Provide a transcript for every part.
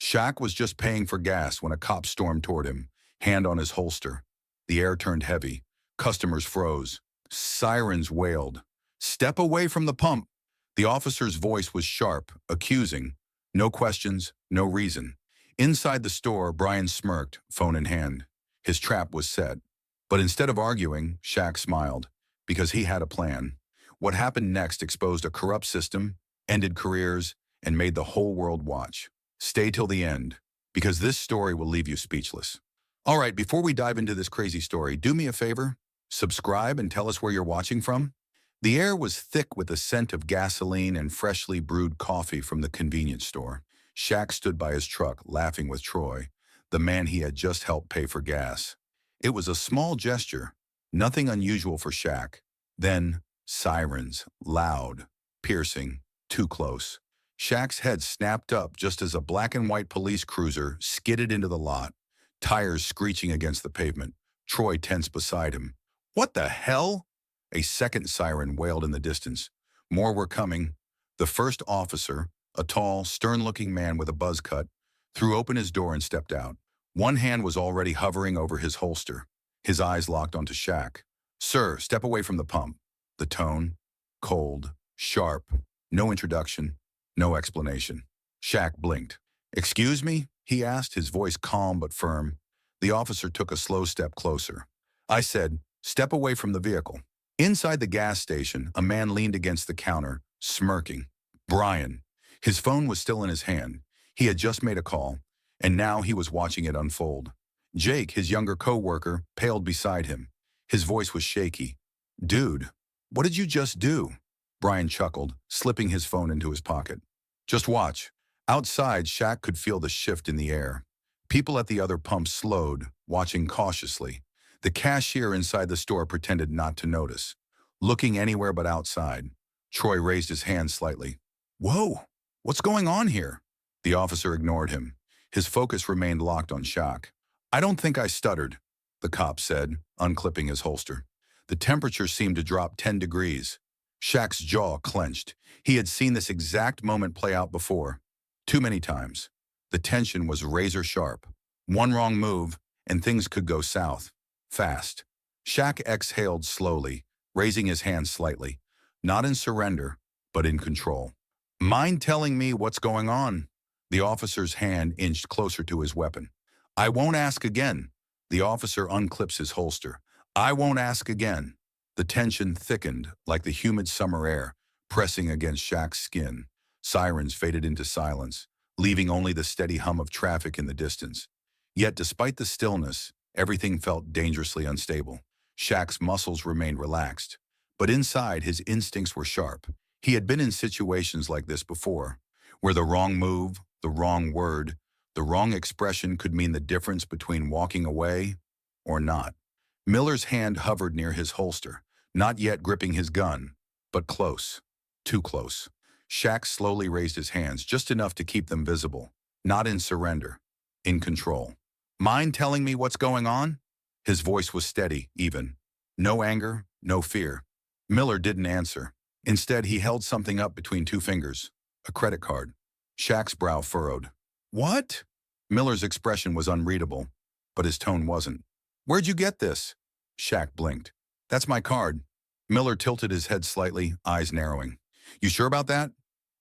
Shaq was just paying for gas when a cop stormed toward him, hand on his holster. The air turned heavy. Customers froze. Sirens wailed. "Step away from the pump." The officer's voice was sharp, accusing. No questions, no reason. Inside the store, Brian smirked, phone in hand. His trap was set. But instead of arguing, Shaq smiled, because he had a plan. What happened next exposed a corrupt system, ended careers, and made the whole world watch. Stay till the end, because this story will leave you speechless. All right, before we dive into this crazy story, do me a favor. Subscribe and tell us where you're watching from. The air was thick with the scent of gasoline and freshly brewed coffee from the convenience store. Shaq stood by his truck, laughing with Troy, the man he had just helped pay for gas. It was a small gesture, nothing unusual for Shaq. Then, sirens, loud, piercing, too close. Shaq's head snapped up just as a black and white police cruiser skidded into the lot, tires screeching against the pavement. Troy tensed beside him. "What the hell?" A second siren wailed in the distance. More were coming. The first officer, a tall, stern-looking man with a buzz cut, threw open his door and stepped out. One hand was already hovering over his holster. His eyes locked onto Shaq. "Sir, step away from the pump." The tone, cold, sharp, no introduction, no explanation. Shaq blinked. "Excuse me?" he asked, his voice calm but firm. The officer took a slow step closer. "I said, step away from the vehicle." Inside the gas station, a man leaned against the counter, smirking. Brian. His phone was still in his hand. He had just made a call, and now he was watching it unfold. Jake, his younger co-worker, paled beside him. His voice was shaky. "Dude, what did you just do?" Brian chuckled, slipping his phone into his pocket. "Just watch." Outside, Shaq could feel the shift in the air. People at the other pump slowed, watching cautiously. The cashier inside the store pretended not to notice, looking anywhere but outside. Troy raised his hand slightly. "Whoa, what's going on here?" The officer ignored him. His focus remained locked on Shaq. "I don't think I stuttered," the cop said, unclipping his holster. The temperature seemed to drop 10 degrees. Shaq's jaw clenched. He had seen this exact moment play out before. Too many times. The tension was razor sharp. One wrong move, and things could go south. Fast. Shaq exhaled slowly, raising his hand slightly. Not in surrender, but in control. "Mind telling me what's going on?" The officer's hand inched closer to his weapon. "I won't ask again." The officer unclips his holster. "I won't ask again." The tension thickened like the humid summer air, pressing against Shaq's skin. Sirens faded into silence, leaving only the steady hum of traffic in the distance. Yet despite the stillness, everything felt dangerously unstable. Shaq's muscles remained relaxed, but inside his instincts were sharp. He had been in situations like this before, where the wrong move, the wrong word, the wrong expression could mean the difference between walking away or not. Miller's hand hovered near his holster, not yet gripping his gun, but close, too close. Shaq slowly raised his hands, just enough to keep them visible, not in surrender, in control. "Mind telling me what's going on?" His voice was steady, even. No anger, no fear. Miller didn't answer. Instead, he held something up between two fingers, a credit card. Shaq's brow furrowed. "What?" Miller's expression was unreadable, but his tone wasn't. "Where'd you get this?" Shaq blinked. "That's my card." Miller tilted his head slightly, eyes narrowing. "You sure about that?"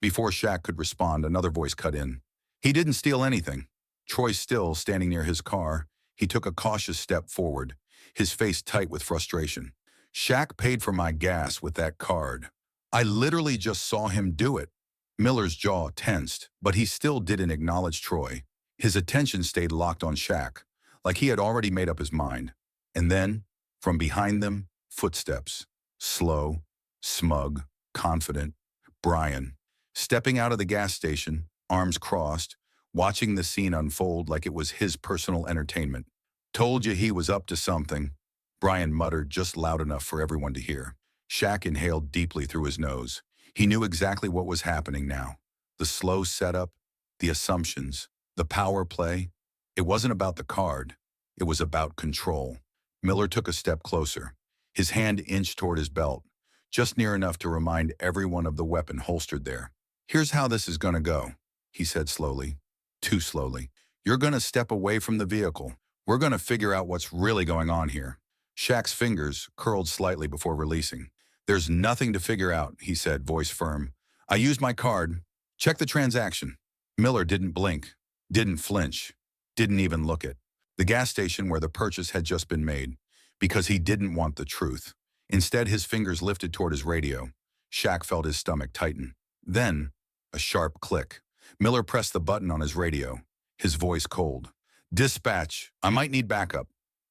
Before Shaq could respond, another voice cut in. "He didn't steal anything." Troy still standing near his car, he took a cautious step forward, his face tight with frustration. "Shaq paid for my gas with that card. I literally just saw him do it." Miller's jaw tensed, but he still didn't acknowledge Troy. His attention stayed locked on Shaq, like he had already made up his mind. And then, from behind them, footsteps. Slow, smug, confident. Brian. Stepping out of the gas station, arms crossed, watching the scene unfold like it was his personal entertainment. "Told you he was up to something," Brian muttered just loud enough for everyone to hear. Shaq inhaled deeply through his nose. He knew exactly what was happening now. The slow setup, the assumptions, the power play. It wasn't about the card. It was about control. Miller took a step closer. His hand inched toward his belt, just near enough to remind everyone of the weapon holstered there. "Here's how this is gonna go," he said slowly. too slowly. You're gonna step away from the vehicle. We're gonna figure out what's really going on here. Shaq's fingers curled slightly before releasing. There's nothing to figure out, he said, voice firm. I used my card. Check the transaction. Miller didn't blink, didn't flinch, didn't even look at the gas station where the purchase had just been made, because he didn't want the truth. Instead, his fingers lifted toward his radio. Shaq felt his stomach tighten. Then, a sharp click. Miller pressed the button on his radio, his voice cold. Dispatch, I might need backup.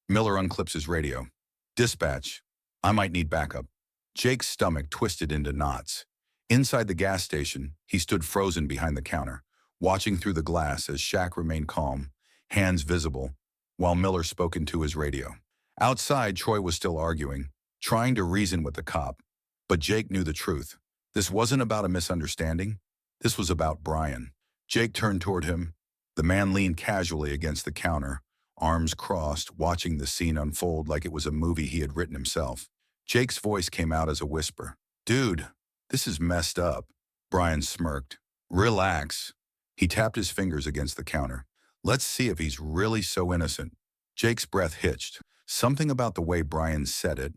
Miller unclips his radio. Dispatch, I might need backup. Jake's stomach twisted into knots. Inside the gas station, he stood frozen behind the counter, watching through the glass as Shaq remained calm, hands visible, while Miller spoke into his radio. Outside, Troy was still arguing, trying to reason with the cop. But Jake knew the truth. This wasn't about a misunderstanding. This was about Brian. Jake turned toward him. The man leaned casually against the counter, arms crossed, watching the scene unfold like it was a movie he had written himself. Jake's voice came out as a whisper. Dude, this is messed up. Brian smirked. Relax. He tapped his fingers against the counter. Let's see if he's really so innocent. Jake's breath hitched. Something about the way Brian said it,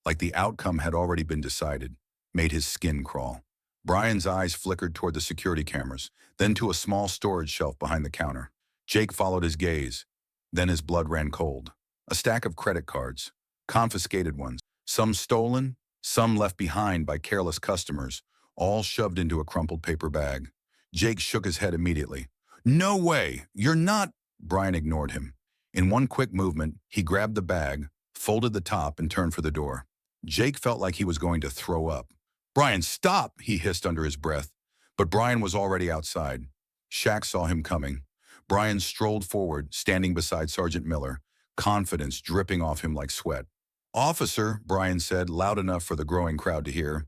like the outcome had already been decided, made his skin crawl. Brian's eyes flickered toward the security cameras, then to a small storage shelf behind the counter. Jake followed his gaze. Then his blood ran cold. A stack of credit cards, confiscated ones, some stolen, some left behind by careless customers, all shoved into a crumpled paper bag. Jake shook his head immediately. No way! You're not… Brian ignored him. In one quick movement, he grabbed the bag, folded the top, and turned for the door. Jake felt like he was going to throw up. Brian, stop! He hissed under his breath. But Brian was already outside. Shaq saw him coming. Brian strolled forward, standing beside Sergeant Miller, confidence dripping off him like sweat. Officer, Brian said, loud enough for the growing crowd to hear,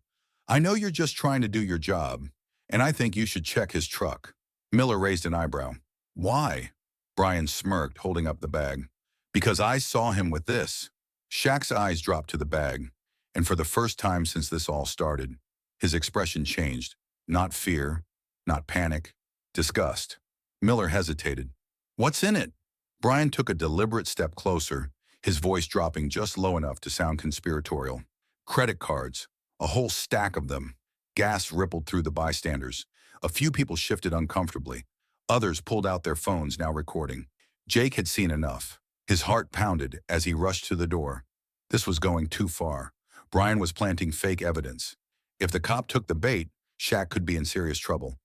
I know you're just trying to do your job, and I think you should check his truck. Miller raised an eyebrow. Why? Brian smirked, holding up the bag. Because I saw him with this. Shaq's eyes dropped to the bag, and for the first time since this all started, his expression changed. Not fear, not panic, disgust. Miller hesitated. What's in it? Brian took a deliberate step closer, his voice dropping just low enough to sound conspiratorial. Credit cards, a whole stack of them. Gas rippled through the bystanders. A few people shifted uncomfortably. Others pulled out their phones, now recording. Jake had seen enough. His heart pounded as he rushed to the door. This was going too far. Brian was planting fake evidence. If the cop took the bait, Shaq could be in serious trouble.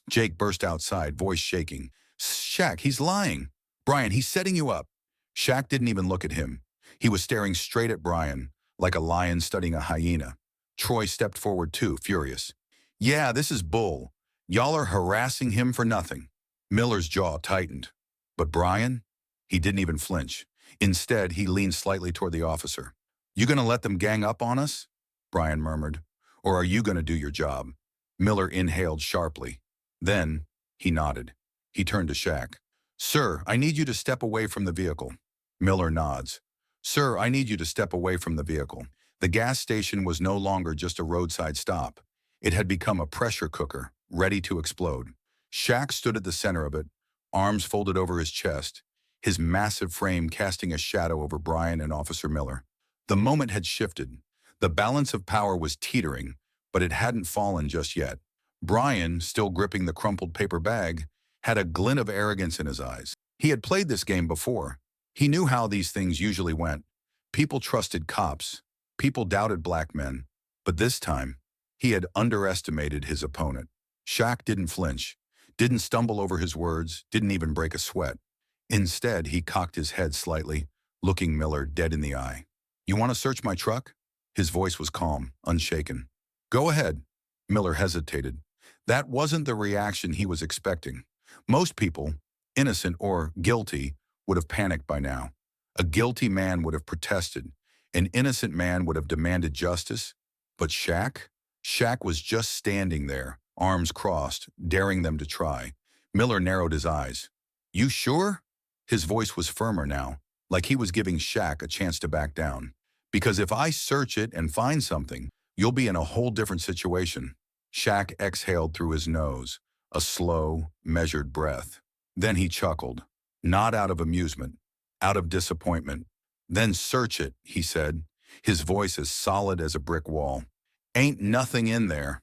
Jake burst outside, voice shaking. Shaq, he's lying. Brian, he's setting you up. Shaq didn't even look at him. He was staring straight at Brian, like a lion studying a hyena. Troy stepped forward too, furious. Yeah, this is bull. Y'all are harassing him for nothing. Miller's jaw tightened. But Brian? He didn't even flinch. Instead, he leaned slightly toward the officer. You gonna let them gang up on us? Brian murmured. Or are you gonna do your job? Miller inhaled sharply. Then, he nodded. He turned to Shaq. Sir, I need you to step away from the vehicle. Miller nods. Sir, I need you to step away from the vehicle. The gas station was no longer just a roadside stop. It had become a pressure cooker, ready to explode. Shaq stood at the center of it, arms folded over his chest, his massive frame casting a shadow over Brian and Officer Miller. The moment had shifted. The balance of power was teetering, but it hadn't fallen just yet. Brian, still gripping the crumpled paper bag, had a glint of arrogance in his eyes. He had played this game before. He knew how these things usually went. People trusted cops. People doubted black men. But this time, he had underestimated his opponent. Shaq didn't flinch, didn't stumble over his words, didn't even break a sweat. Instead, he cocked his head slightly, looking Miller dead in the eye. You want to search my truck? His voice was calm, unshaken. Go ahead. Miller hesitated. That wasn't the reaction he was expecting. Most people, innocent or guilty, would have panicked by now. A guilty man would have protested. An innocent man would have demanded justice. But Shaq? Shaq was just standing there, arms crossed, daring them to try. Miller narrowed his eyes. You sure? His voice was firmer now, like he was giving Shaq a chance to back down. Because if I search it and find something, you'll be in a whole different situation. Shaq exhaled through his nose, a slow, measured breath. Then he chuckled, not out of amusement, out of disappointment. Then search it, he said, his voice as solid as a brick wall. Ain't nothing in there.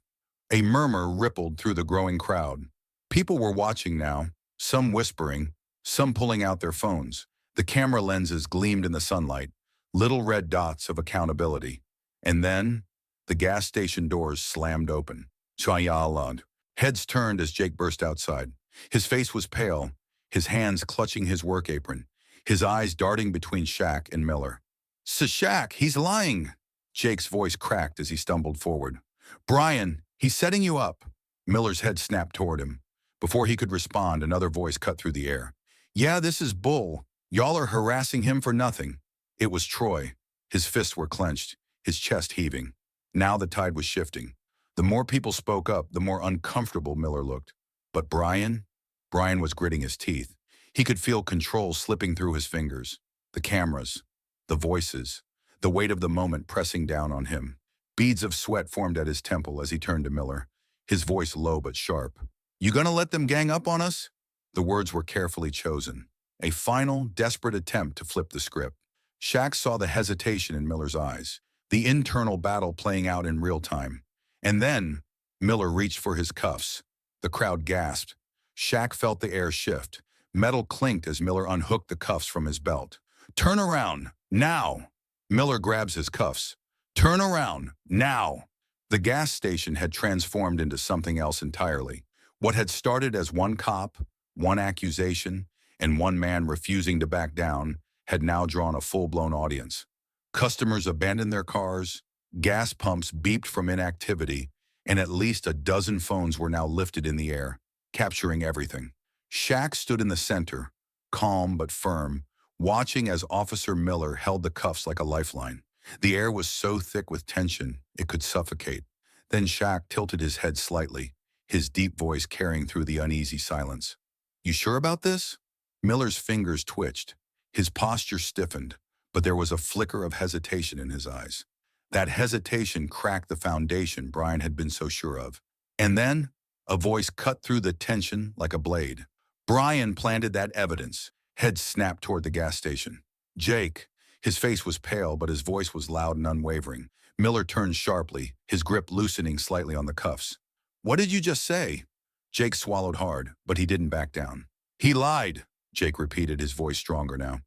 A murmur rippled through the growing crowd. People were watching now, some whispering, some pulling out their phones. The camera lenses gleamed in the sunlight, little red dots of accountability. And then, the gas station doors slammed open. Chayalad. Heads turned as Jake burst outside. His face was pale, his hands clutching his work apron, his eyes darting between Shaq and Miller. Shaq, he's lying. Jake's voice cracked as he stumbled forward. Brian, he's setting you up. Miller's head snapped toward him. Before he could respond, another voice cut through the air. Yeah, this is bull. Y'all are harassing him for nothing. It was Troy. His fists were clenched, his chest heaving. Now the tide was shifting. The more people spoke up, the more uncomfortable Miller looked. But Brian was gritting his teeth. He could feel control slipping through his fingers. The cameras, the voices, the weight of the moment pressing down on him. Beads of sweat formed at his temple as he turned to Miller, his voice low but sharp. You gonna let them gang up on us? The words were carefully chosen. A final, desperate attempt to flip the script. Shaq saw the hesitation in Miller's eyes, the internal battle playing out in real time. And then, Miller reached for his cuffs. The crowd gasped. Shaq felt the air shift. Metal clinked as Miller unhooked the cuffs from his belt. Turn around, now! Miller grabs his cuffs. Turn around, now! The gas station had transformed into something else entirely. What had started as one cop, one accusation, and one man refusing to back down had now drawn a full-blown audience. Customers abandoned their cars, gas pumps beeped from inactivity, and at least a dozen phones were now lifted in the air, capturing everything. Shaq stood in the center, calm but firm, watching as Officer Miller held the cuffs like a lifeline. The air was so thick with tension, it could suffocate. Then Shaq tilted his head slightly, his deep voice carrying through the uneasy silence. You sure about this? Miller's fingers twitched. His posture stiffened, but there was a flicker of hesitation in his eyes. That hesitation cracked the foundation Brian had been so sure of. And then, a voice cut through the tension like a blade. Brian planted that evidence. Head snapped toward the gas station. Jake. His face was pale, but his voice was loud and unwavering. Miller turned sharply, his grip loosening slightly on the cuffs. What did you just say? Jake swallowed hard, but he didn't back down. He lied, Jake repeated, his voice stronger now.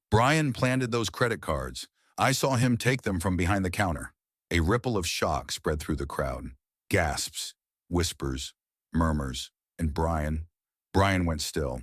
Brian planted those credit cards. I saw him take them from behind the counter. A ripple of shock spread through the crowd. Gasps, whispers, murmurs, and Brian went still.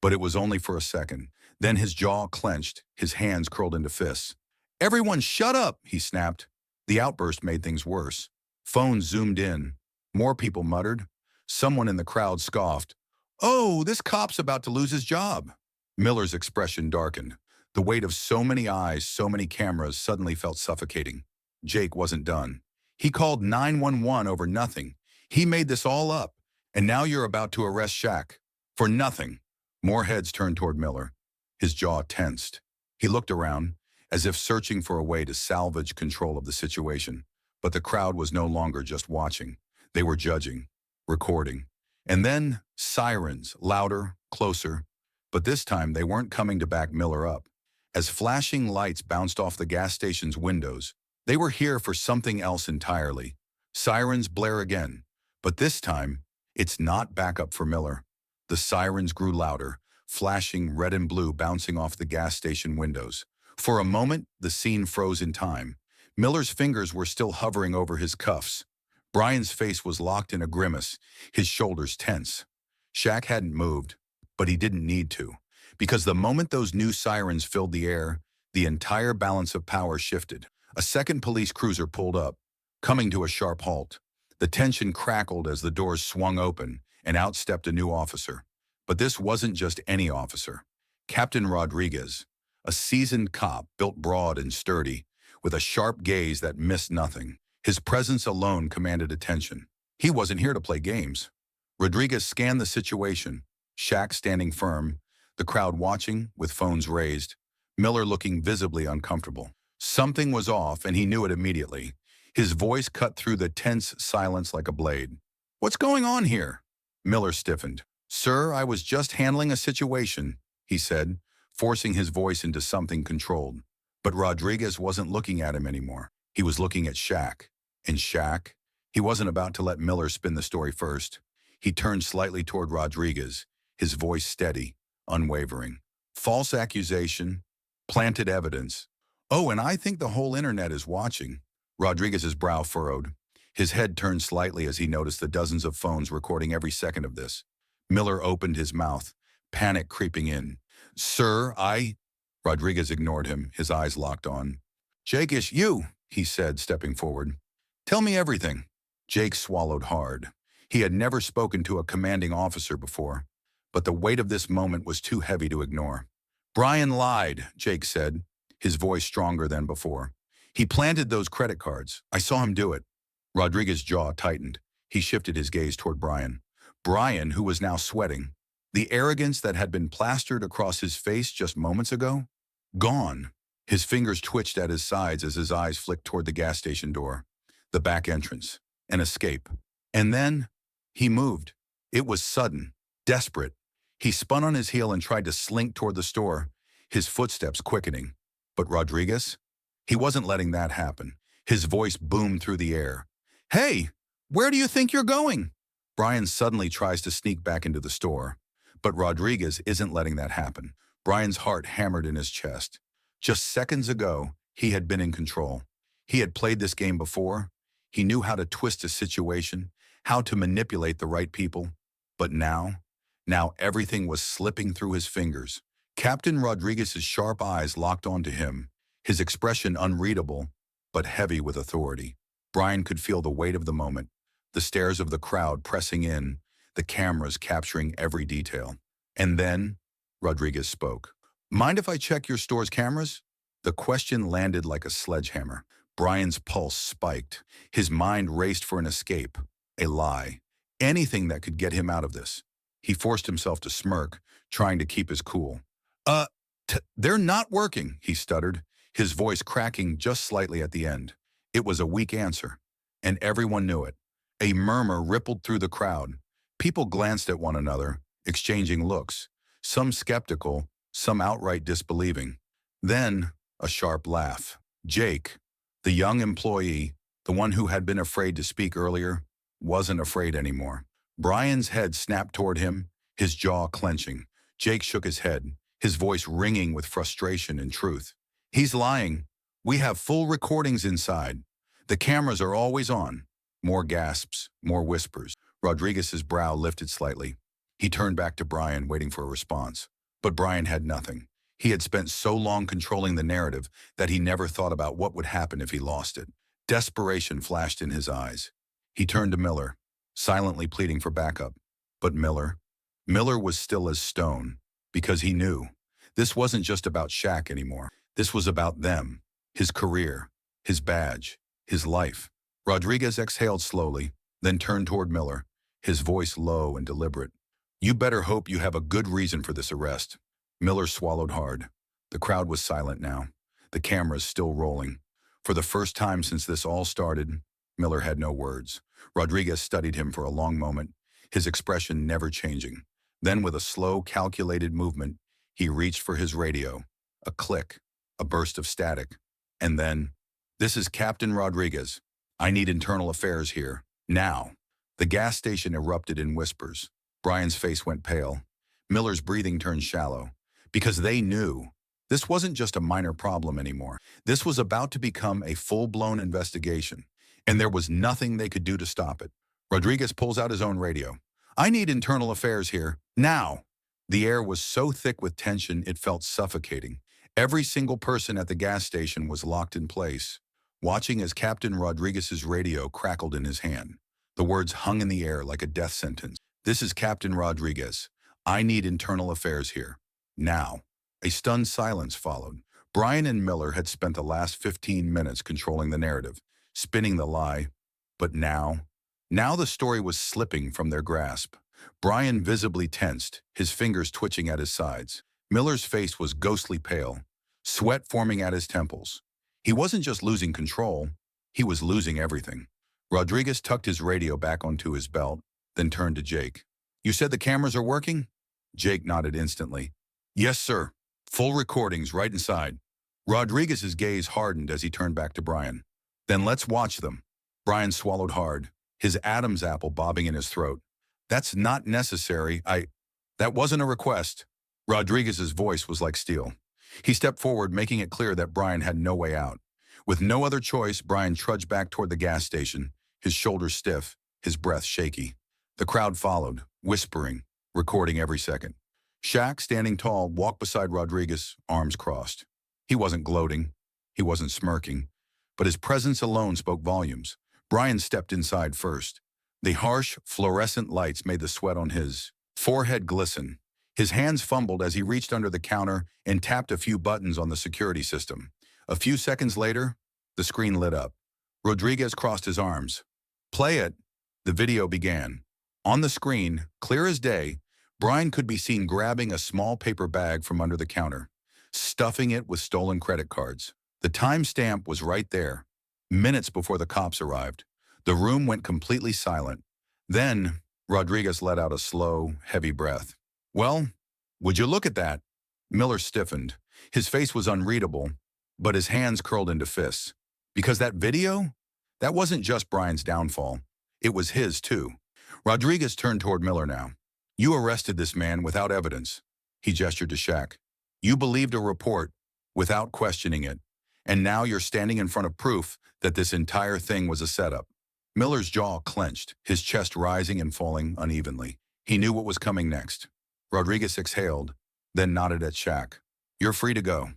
But it was only for a second. Then his jaw clenched, his hands curled into fists. Everyone shut up, he snapped. The outburst made things worse. Phones zoomed in. More people muttered. Someone in the crowd scoffed. Oh, this cop's about to lose his job. Miller's expression darkened. The weight of so many eyes, so many cameras suddenly felt suffocating. Jake wasn't done. He called 911 over nothing. He made this all up. And now you're about to arrest Shaq. For nothing. More heads turned toward Miller. His jaw tensed. He looked around, as if searching for a way to salvage control of the situation. But the crowd was no longer just watching. They were judging, recording. And then, sirens, louder, closer. But this time, they weren't coming to back Miller up. As flashing lights bounced off the gas station's windows, they were here for something else entirely. Sirens blare again. But this time, it's not backup for Miller. The sirens grew louder, flashing red and blue bouncing off the gas station windows. For a moment, the scene froze in time. Miller's fingers were still hovering over his cuffs. Brian's face was locked in a grimace, his shoulders tense. Shaq hadn't moved, but he didn't need to, because the moment those new sirens filled the air, the entire balance of power shifted. A second police cruiser pulled up, coming to a sharp halt. The tension crackled as the doors swung open, and out stepped a new officer. But this wasn't just any officer. Captain Rodriguez, a seasoned cop built broad and sturdy, with a sharp gaze that missed nothing. His presence alone commanded attention. He wasn't here to play games. Rodriguez scanned the situation, Shaq standing firm, the crowd watching with phones raised, Miller looking visibly uncomfortable. Something was off, and he knew it immediately. His voice cut through the tense silence like a blade. What's going on here? Miller stiffened. "Sir, I was just handling a situation," he said, forcing his voice into something controlled. But Rodriguez wasn't looking at him anymore. He was looking at Shaq. And Shaq, he wasn't about to let Miller spin the story first. He turned slightly toward Rodriguez, his voice steady, unwavering. "False accusation, planted evidence. Oh, and I think the whole internet is watching." Rodriguez's brow furrowed. His head turned slightly as he noticed the dozens of phones recording every second of this. Miller opened his mouth, panic creeping in. "Sir, Rodriguez ignored him, his eyes locked on. "Jake, it's you," he said, stepping forward. "Tell me everything." Jake swallowed hard. He had never spoken to a commanding officer before, but the weight of this moment was too heavy to ignore. "Brian lied," Jake said, his voice stronger than before. "He planted those credit cards. I saw him do it." Rodriguez's jaw tightened. He shifted his gaze toward Brian. Brian, who was now sweating. The arrogance that had been plastered across his face just moments ago? Gone. His fingers twitched at his sides as his eyes flicked toward the gas station door. The back entrance. An escape. And then, he moved. It was sudden. Desperate. He spun on his heel and tried to slink toward the store, his footsteps quickening. But Rodriguez? He wasn't letting that happen. His voice boomed through the air. "Hey, where do you think you're going?" Brian suddenly tries to sneak back into the store. But Rodriguez isn't letting that happen. Brian's heart hammered in his chest. Just seconds ago, he had been in control. He had played this game before. He knew how to twist a situation, how to manipulate the right people. But now everything was slipping through his fingers. Captain Rodriguez's sharp eyes locked onto him, his expression unreadable, but heavy with authority. Brian could feel the weight of the moment, the stares of the crowd pressing in, the cameras capturing every detail. And then, Rodriguez spoke. "Mind if I check your store's cameras?" The question landed like a sledgehammer. Brian's pulse spiked. His mind raced for an escape, a lie, anything that could get him out of this. He forced himself to smirk, trying to keep his cool. They're not working," he stuttered, his voice cracking just slightly at the end. It was a weak answer, and everyone knew it. A murmur rippled through the crowd. People glanced at one another, exchanging looks, some skeptical, some outright disbelieving. Then, a sharp laugh. Jake, the young employee, the one who had been afraid to speak earlier, wasn't afraid anymore. Brian's head snapped toward him, his jaw clenching. Jake shook his head, his voice ringing with frustration and truth. "He's lying. We have full recordings inside. The cameras are always on." More gasps, more whispers. Rodriguez's brow lifted slightly. He turned back to Brian, waiting for a response. But Brian had nothing. He had spent so long controlling the narrative that he never thought about what would happen if he lost it. Desperation flashed in his eyes. He turned to Miller, silently pleading for backup. But Miller was still as stone, because he knew. This wasn't just about Shaq anymore. This was about them, his career, his badge, his life. Rodriguez exhaled slowly, then turned toward Miller, his voice low and deliberate. "You better hope you have a good reason for this arrest." Miller swallowed hard. The crowd was silent now, the cameras still rolling. For the first time since this all started, Miller had no words. Rodriguez studied him for a long moment, his expression never changing. Then with a slow, calculated movement, he reached for his radio. A click, a burst of static. And then, "This is Captain Rodriguez. I need internal affairs here. Now." The gas station erupted in whispers. Brian's face went pale. Miller's breathing turned shallow. Because they knew. This wasn't just a minor problem anymore. This was about to become a full-blown investigation. And there was nothing they could do to stop it. Rodriguez pulls out his own radio. "I need internal affairs here. Now." The air was so thick with tension it felt suffocating. Every single person at the gas station was locked in place, watching as Captain Rodriguez's radio crackled in his hand. The words hung in the air like a death sentence. "This is Captain Rodriguez. I need internal affairs here. Now." A stunned silence followed. Brian and Miller had spent the last 15 minutes controlling the narrative, spinning the lie. But now the story was slipping from their grasp. Brian visibly tensed, his fingers twitching at his sides. Miller's face was ghostly pale, sweat forming at his temples. He wasn't just losing control, he was losing everything. Rodriguez tucked his radio back onto his belt, then turned to Jake. You said the cameras are working? Jake nodded instantly. Yes, sir. Full recordings right inside. Rodriguez's gaze hardened as he turned back to Brian. Then let's watch them. Brian swallowed hard, his Adam's apple bobbing in his throat. That's not necessary. That wasn't a request. Rodriguez's voice was like steel. He stepped forward, making it clear that Brian had no way out. With no other choice, Brian trudged back toward the gas station, his shoulders stiff, his breath shaky. The crowd followed, whispering, recording every second. Shaq, standing tall, walked beside Rodriguez, arms crossed. He wasn't gloating. He wasn't smirking. But his presence alone spoke volumes. Brian stepped inside first. The harsh, fluorescent lights made the sweat on his forehead glisten. His hands fumbled as he reached under the counter and tapped a few buttons on the security system. A few seconds later, the screen lit up. Rodriguez crossed his arms. Play it. The video began. On the screen, clear as day, Brian could be seen grabbing a small paper bag from under the counter, stuffing it with stolen credit cards. The timestamp was right there, minutes before the cops arrived. The room went completely silent. Then, Rodriguez let out a slow, heavy breath. Well, would you look at that? Miller stiffened. His face was unreadable, but his hands curled into fists. Because that video? That wasn't just Brian's downfall. It was his, too. Rodriguez turned toward Miller now. You arrested this man without evidence. He gestured to Shaq. You believed a report without questioning it. And now you're standing in front of proof that this entire thing was a setup. Miller's jaw clenched, his chest rising and falling unevenly. He knew what was coming next. Rodriguez exhaled, then nodded at Shaq. You're free to go.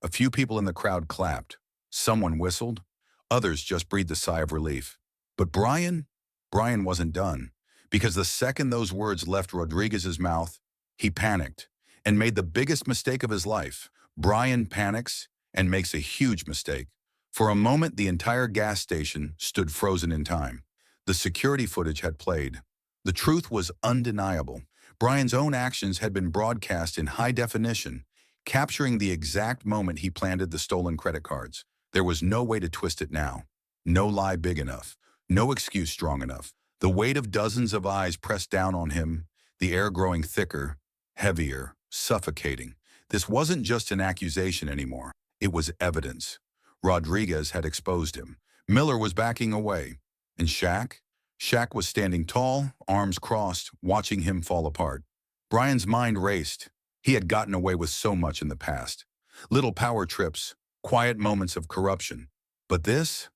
A few people in the crowd clapped. Someone whistled. Others just breathed a sigh of relief. But Brian wasn't done. Because the second those words left Rodriguez's mouth, he panicked and made the biggest mistake of his life. Brian panics and makes a huge mistake. For a moment, the entire gas station stood frozen in time. The security footage had played. The truth was undeniable. Brian's own actions had been broadcast in high definition, capturing the exact moment he planted the stolen credit cards. There was no way to twist it now. No lie big enough. No excuse strong enough. The weight of dozens of eyes pressed down on him, the air growing thicker, heavier, suffocating. This wasn't just an accusation anymore. It was evidence. Rodriguez had exposed him. Miller was backing away. And Shaq? Shaq was standing tall, arms crossed, watching him fall apart. Brian's mind raced. He had gotten away with so much in the past. Little power trips, quiet moments of corruption. But this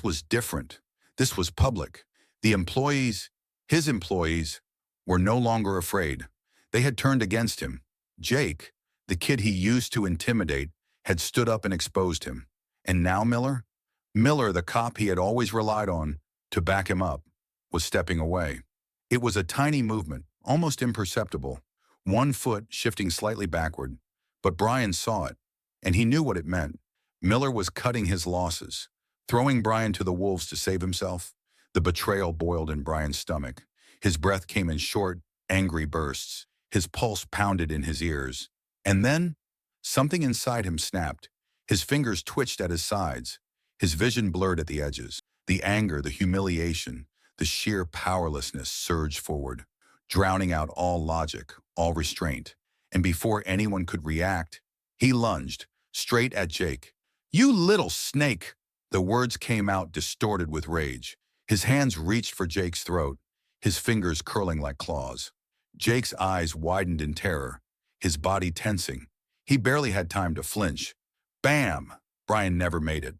was different. This was public. The employees, his employees, were no longer afraid. They had turned against him. Jake, the kid he used to intimidate, had stood up and exposed him. And now Miller? Miller, the cop he had always relied on to back him up, was stepping away. It was a tiny movement, almost imperceptible, one foot shifting slightly backward. But Brian saw it, and he knew what it meant. Miller was cutting his losses, throwing Brian to the wolves to save himself. The betrayal boiled in Brian's stomach. His breath came in short, angry bursts. His pulse pounded in his ears. And then, something inside him snapped. His fingers twitched at his sides. His vision blurred at the edges. The anger, the humiliation, the sheer powerlessness surged forward, drowning out all logic, all restraint. And before anyone could react, he lunged, straight at Jake. You little snake! The words came out distorted with rage. His hands reached for Jake's throat, his fingers curling like claws. Jake's eyes widened in terror, his body tensing. He barely had time to flinch. Bam! Brian never made it,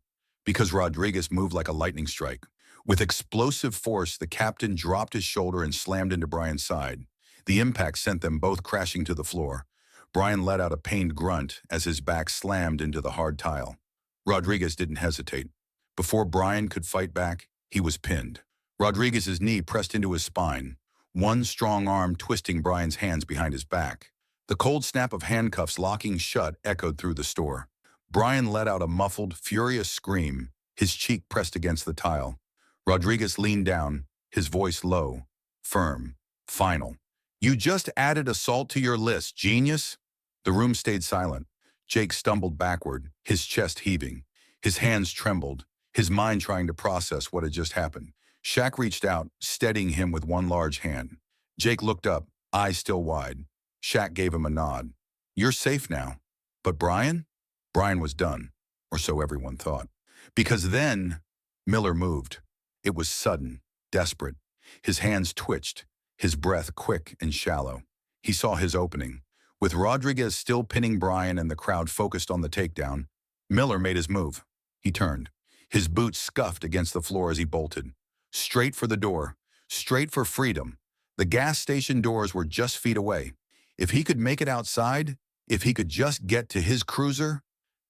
because Rodriguez moved like a lightning strike. With explosive force, the captain dropped his shoulder and slammed into Brian's side. The impact sent them both crashing to the floor. Brian let out a pained grunt as his back slammed into the hard tile. Rodriguez didn't hesitate. Before Brian could fight back, he was pinned. Rodriguez's knee pressed into his spine, one strong arm twisting Brian's hands behind his back. The cold snap of handcuffs locking shut echoed through the store. Brian let out a muffled, furious scream, his cheek pressed against the tile. Rodriguez leaned down, his voice low, firm, final. You just added assault to your list, genius. The room stayed silent. Jake stumbled backward, his chest heaving. His hands trembled, his mind trying to process what had just happened. Shaq reached out, steadying him with one large hand. Jake looked up, eyes still wide. Shaq gave him a nod. You're safe now. But Brian? Brian was done, or so everyone thought. Because then, Miller moved. It was sudden, desperate. His hands twitched, his breath quick and shallow. He saw his opening. With Rodriguez still pinning Brian and the crowd focused on the takedown, Miller made his move. He turned. His boots scuffed against the floor as he bolted. Straight for the door. Straight for freedom. The gas station doors were just feet away. If he could make it outside, if he could just get to his cruiser,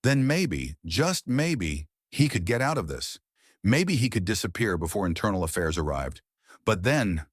then maybe, just maybe, he could get out of this. Maybe he could disappear before internal affairs arrived. But then,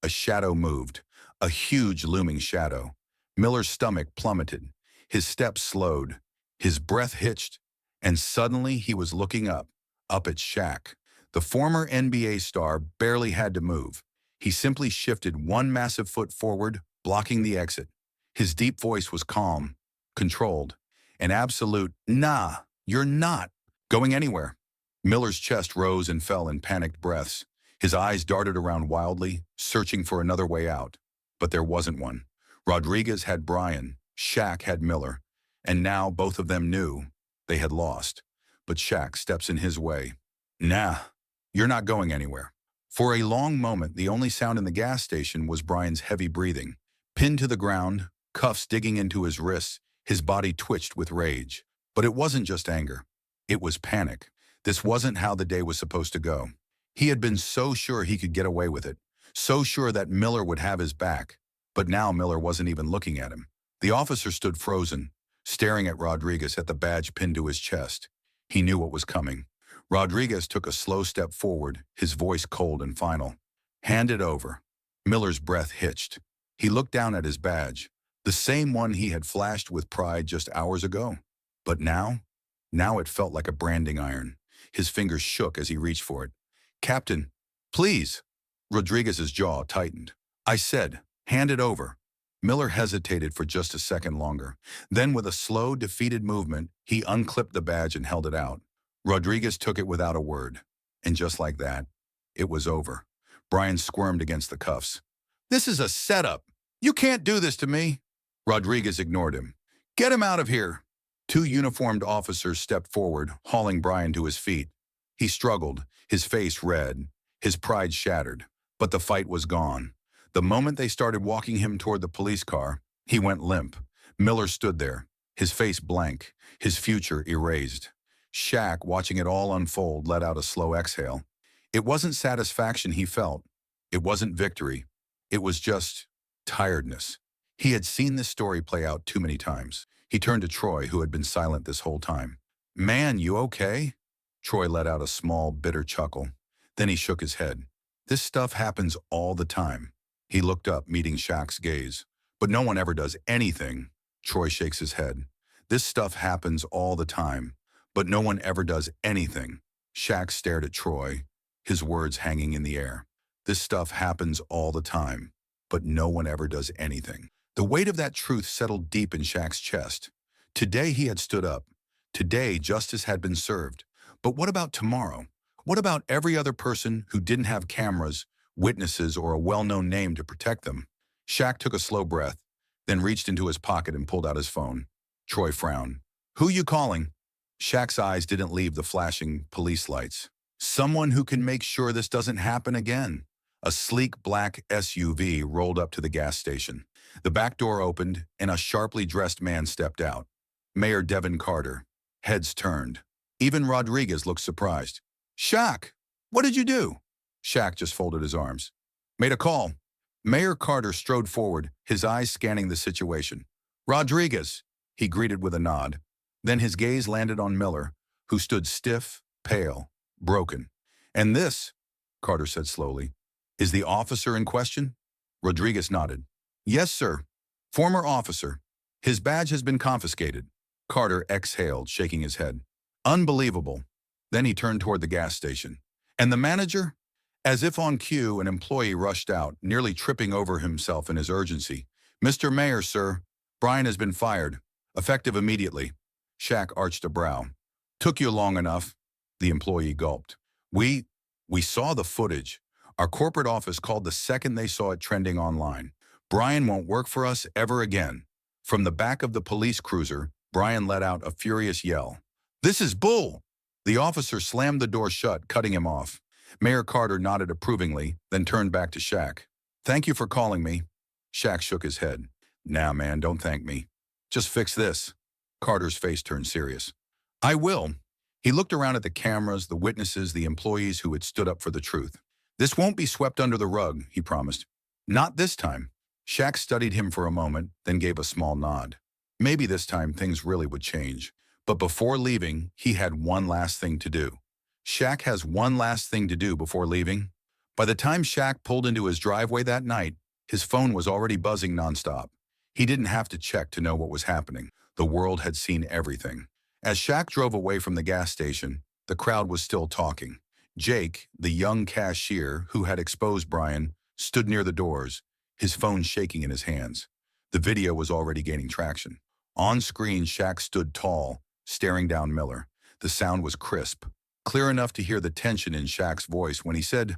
a shadow moved. A huge looming shadow. Miller's stomach plummeted. His steps slowed. His breath hitched. And suddenly he was looking up at Shaq. The former NBA star barely had to move. He simply shifted one massive foot forward, blocking the exit. His deep voice was calm, controlled, an absolute, "Nah, you're not going anywhere." Miller's chest rose and fell in panicked breaths. His eyes darted around wildly, searching for another way out. But there wasn't one. Rodriguez had Brian, Shaq had Miller, and now both of them knew they had lost. But Shaq steps in his way. "Nah, you're not going anywhere." For a long moment, the only sound in the gas station was Brian's heavy breathing. Pinned to the ground, cuffs digging into his wrists, his body twitched with rage. But it wasn't just anger. It was panic. This wasn't how the day was supposed to go. He had been so sure he could get away with it, so sure that Miller would have his back. But now Miller wasn't even looking at him. The officer stood frozen, staring at Rodriguez at the badge pinned to his chest. He knew what was coming. Rodriguez took a slow step forward, his voice cold and final. "Hand it over." Miller's breath hitched. He looked down at his badge, the same one he had flashed with pride just hours ago. But now it felt like a branding iron. His fingers shook as he reached for it. "Captain, please." Rodriguez's jaw tightened. "I said, hand it over." Miller hesitated for just a second longer. Then with a slow, defeated movement, he unclipped the badge and held it out. Rodriguez took it without a word. And just like that, it was over. Brian squirmed against the cuffs. "This is a setup. You can't do this to me." Rodriguez ignored him. "Get him out of here." Two uniformed officers stepped forward, hauling Brian to his feet. He struggled, his face red, his pride shattered. But the fight was gone. The moment they started walking him toward the police car, he went limp. Miller stood there, his face blank, his future erased. Shaq, watching it all unfold, let out a slow exhale. It wasn't satisfaction he felt. It wasn't victory. It was just tiredness. He had seen this story play out too many times. He turned to Troy, who had been silent this whole time. "Man, you okay?" Troy let out a small, bitter chuckle. Then he shook his head. "This stuff happens all the time." He looked up, meeting Shaq's gaze. "But no one ever does anything." Troy shakes his head. "This stuff happens all the time, but no one ever does anything." Shaq stared at Troy, his words hanging in the air. "This stuff happens all the time, but no one ever does anything." The weight of that truth settled deep in Shaq's chest. Today he had stood up. Today justice had been served. But what about tomorrow? What about every other person who didn't have cameras, witnesses, or a well-known name to protect them? Shaq took a slow breath, then reached into his pocket and pulled out his phone. Troy frowned. "Who you calling?" Shaq's eyes didn't leave the flashing police lights. "Someone who can make sure this doesn't happen again." A sleek black SUV rolled up to the gas station. The back door opened, and a sharply dressed man stepped out. Mayor Devin Carter. Heads turned. Even Rodriguez looked surprised. "Shaq, what did you do?" Shaq just folded his arms. "Made a call." Mayor Carter strode forward, his eyes scanning the situation. "Rodriguez," he greeted with a nod. Then his gaze landed on Miller, who stood stiff, pale, broken. "And this," Carter said slowly, "is the officer in question?" Rodriguez nodded. "Yes, sir. Former officer. His badge has been confiscated." Carter exhaled, shaking his head. "Unbelievable." Then he turned toward the gas station. "And the manager?" As if on cue, an employee rushed out, nearly tripping over himself in his urgency. "Mr. Mayor, sir, Brian has been fired. Effective immediately." Shaq arched a brow. "Took you long enough." The employee gulped. We saw the footage. Our corporate office called the second they saw it trending online. Brian won't work for us ever again. From the back of the police cruiser, Brian let out a furious yell. This is bull! The officer slammed the door shut, cutting him off. Mayor Carter nodded approvingly, then turned back to Shaq. Thank you for calling me. Shaq shook his head. Nah, man, don't thank me. Just fix this. Carter's face turned serious. I will. He looked around at the cameras, the witnesses, the employees who had stood up for the truth. This won't be swept under the rug, he promised. Not this time. Shaq studied him for a moment, then gave a small nod. Maybe this time things really would change. But before leaving, he had one last thing to do. Shaq has one last thing to do before leaving. By the time Shaq pulled into his driveway that night, his phone was already buzzing nonstop. He didn't have to check to know what was happening. The world had seen everything. As Shaq drove away from the gas station, the crowd was still talking. Jake, the young cashier who had exposed Brian, stood near the doors, his phone shaking in his hands. The video was already gaining traction. On screen, Shaq stood tall, staring down Miller. The sound was crisp, clear enough to hear the tension in Shaq's voice when he said,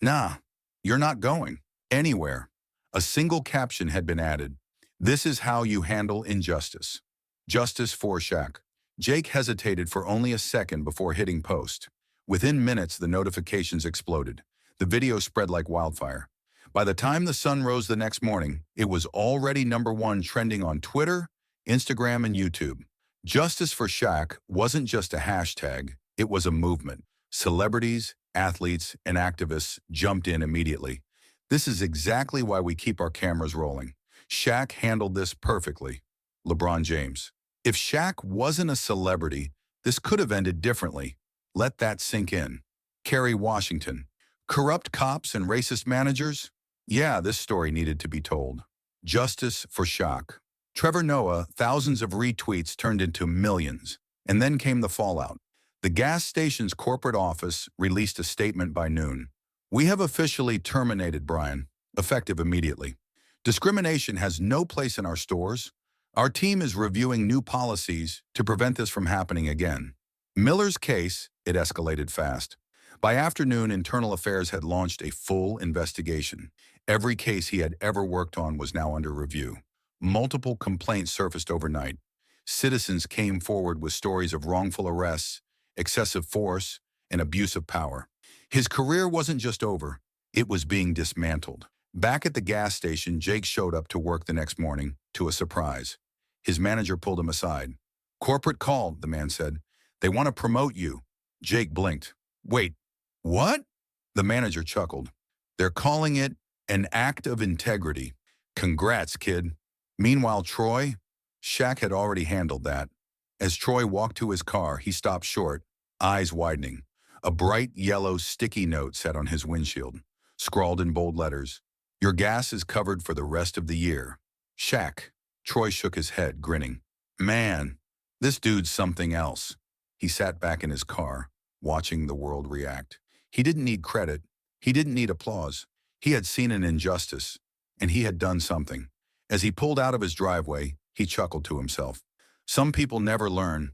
Nah, you're not going anywhere. A single caption had been added. This is how you handle injustice. Justice for Shaq. Jake hesitated for only a second before hitting post. Within minutes, the notifications exploded. The video spread like wildfire. By the time the sun rose the next morning, it was already #1 trending on Twitter, Instagram, and YouTube. Justice for Shaq wasn't just a hashtag, it was a movement. Celebrities, athletes, and activists jumped in immediately. This is exactly why we keep our cameras rolling. Shaq handled this perfectly. LeBron James. If Shaq wasn't a celebrity, this could have ended differently. Let that sink in. Kerry Washington. Corrupt cops and racist managers? Yeah, this story needed to be told. Justice for Shaq. Trevor Noah, thousands of retweets turned into millions. And then came the fallout. The gas station's corporate office released a statement by noon. We have officially terminated Brian, effective immediately. Discrimination has no place in our stores. Our team is reviewing new policies to prevent this from happening again. Miller's case, it escalated fast. By afternoon, Internal Affairs had launched a full investigation. Every case he had ever worked on was now under review. Multiple complaints surfaced overnight. Citizens came forward with stories of wrongful arrests, excessive force, and abuse of power. His career wasn't just over, it was being dismantled. Back at the gas station, Jake showed up to work the next morning, to a surprise. His manager pulled him aside. Corporate called, the man said. They want to promote you. Jake blinked. Wait, what? The manager chuckled. They're calling it an act of integrity. Congrats, kid. Meanwhile, Troy, Shaq had already handled that. As Troy walked to his car, he stopped short, eyes widening. A bright yellow sticky note sat on his windshield, scrawled in bold letters. Your gas is covered for the rest of the year. Shaq. Troy shook his head, grinning. Man, this dude's something else. He sat back in his car, watching the world react. He didn't need credit. He didn't need applause. He had seen an injustice, and he had done something. As he pulled out of his driveway, he chuckled to himself. Some people never learn,